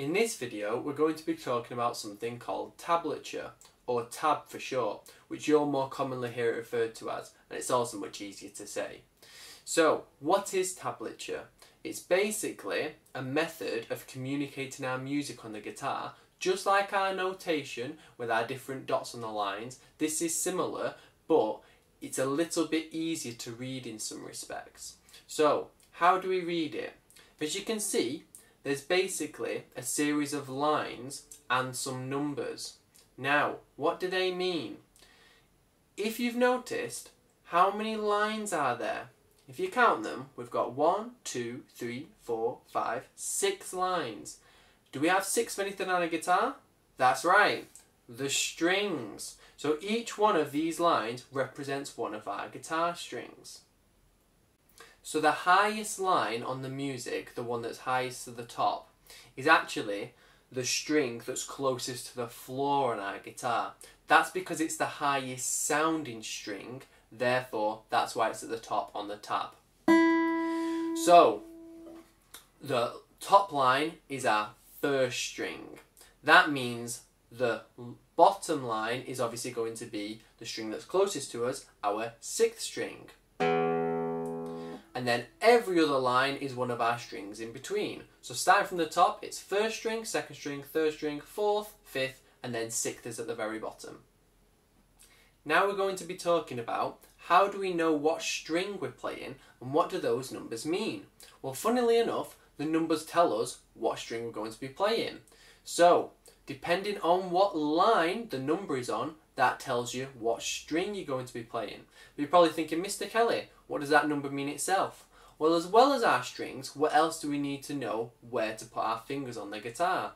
In this video we're going to be talking about something called tablature, or tab for short, which you'll more commonly hear it referred to as, and it's also much easier to say. So what is tablature? It's basically a method of communicating our music on the guitar, just like our notation with our different dots on the lines. This is similar, but it's a little bit easier to read in some respects. So how do we read it? As you can see, there's basically a series of lines and some numbers. Now, what do they mean? If you've noticed, how many lines are there? If you count them, we've got 1, 2, 3, 4, 5, 6 lines. Do we have 6 of anything on a guitar? That's right, the strings. So each one of these lines represents one of our guitar strings. So the highest line on the music, the one that's highest to the top, is actually the string that's closest to the floor on our guitar. That's because it's the highest sounding string, therefore that's why it's at the top on the tab. So the top line is our first string. That means the bottom line is obviously going to be the string that's closest to us, our 6th string. And then every other line is one of our strings in between. So starting from the top, it's 1st string, 2nd string, 3rd string, 4th, 5th, and then 6th is at the very bottom. Now we're going to be talking about how do we know what string we're playing and what do those numbers mean? Well, funnily enough, the numbers tell us what string we're going to be playing. So, depending on what line the number is on, that tells you what string you're going to be playing. But you're probably thinking, Mr. Kelly, what does that number mean itself? Well, as well as our strings, what else do we need to know where to put our fingers on the guitar?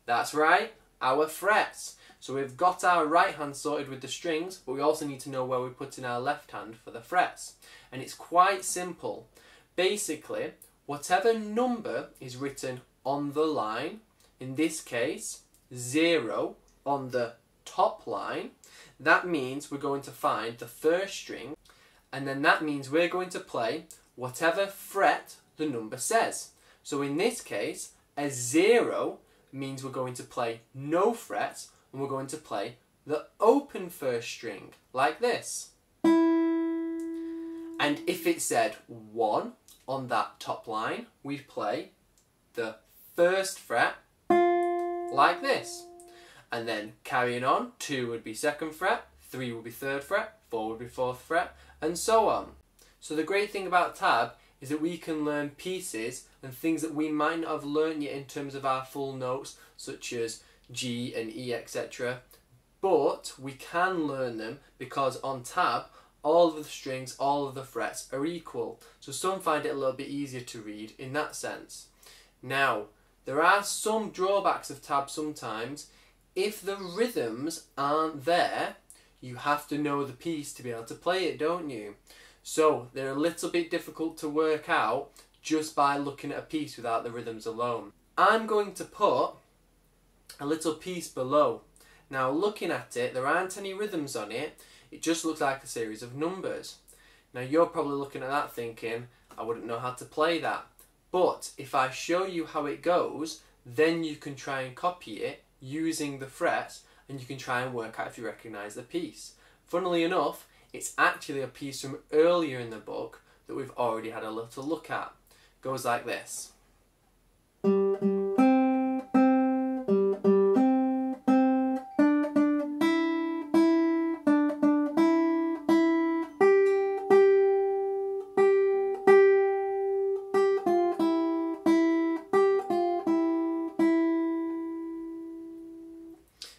That's right, our frets. So we've got our right hand sorted with the strings, but we also need to know where we're putting our left hand for the frets. And it's quite simple. Basically, whatever number is written on the line, in this case, 0 on the top line, that means we're going to find the 1st string, and then that means we're going to play whatever fret the number says. So in this case, a 0 means we're going to play no frets, and we're going to play the open 1st string, like this. And if it said 1 on that top line, we'd play the 1st fret, like this. And then carrying on, 2 would be 2nd fret, 3 would be 3rd fret, 4 would be 4th fret, and so on. So the great thing about tab is that we can learn pieces and things that we might not have learnt yet in terms of our full notes, such as G and E, etc. But we can learn them because on tab, all of the strings, all of the frets are equal. So some find it a little bit easier to read in that sense. Now, there are some drawbacks of tab sometimes. If the rhythms aren't there, you have to know the piece to be able to play it, don't you? So they're a little bit difficult to work out just by looking at a piece without the rhythms alone. I'm going to put a little piece below. Now looking at it, there aren't any rhythms on it, it just looks like a series of numbers. Now you're probably looking at that thinking, I wouldn't know how to play that. But if I show you how it goes, then you can try and copy it using the frets, and you can try and work out if you recognise the piece. Funnily enough, it's actually a piece from earlier in the book that we've already had a little look at. It goes like this.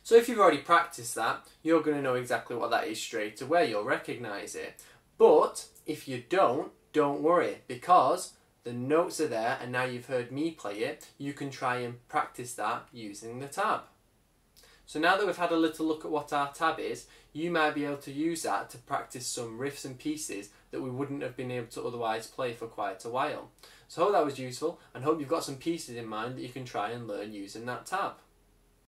So if you've already practiced that, you're going to know exactly what that is straight away, you'll recognise it. But if you don't worry, because the notes are there and now you've heard me play it, you can try and practice that using the tab. So now that we've had a little look at what our tab is, you might be able to use that to practice some riffs and pieces that we wouldn't have been able to otherwise play for quite a while. So I hope that was useful and hope you've got some pieces in mind that you can try and learn using that tab.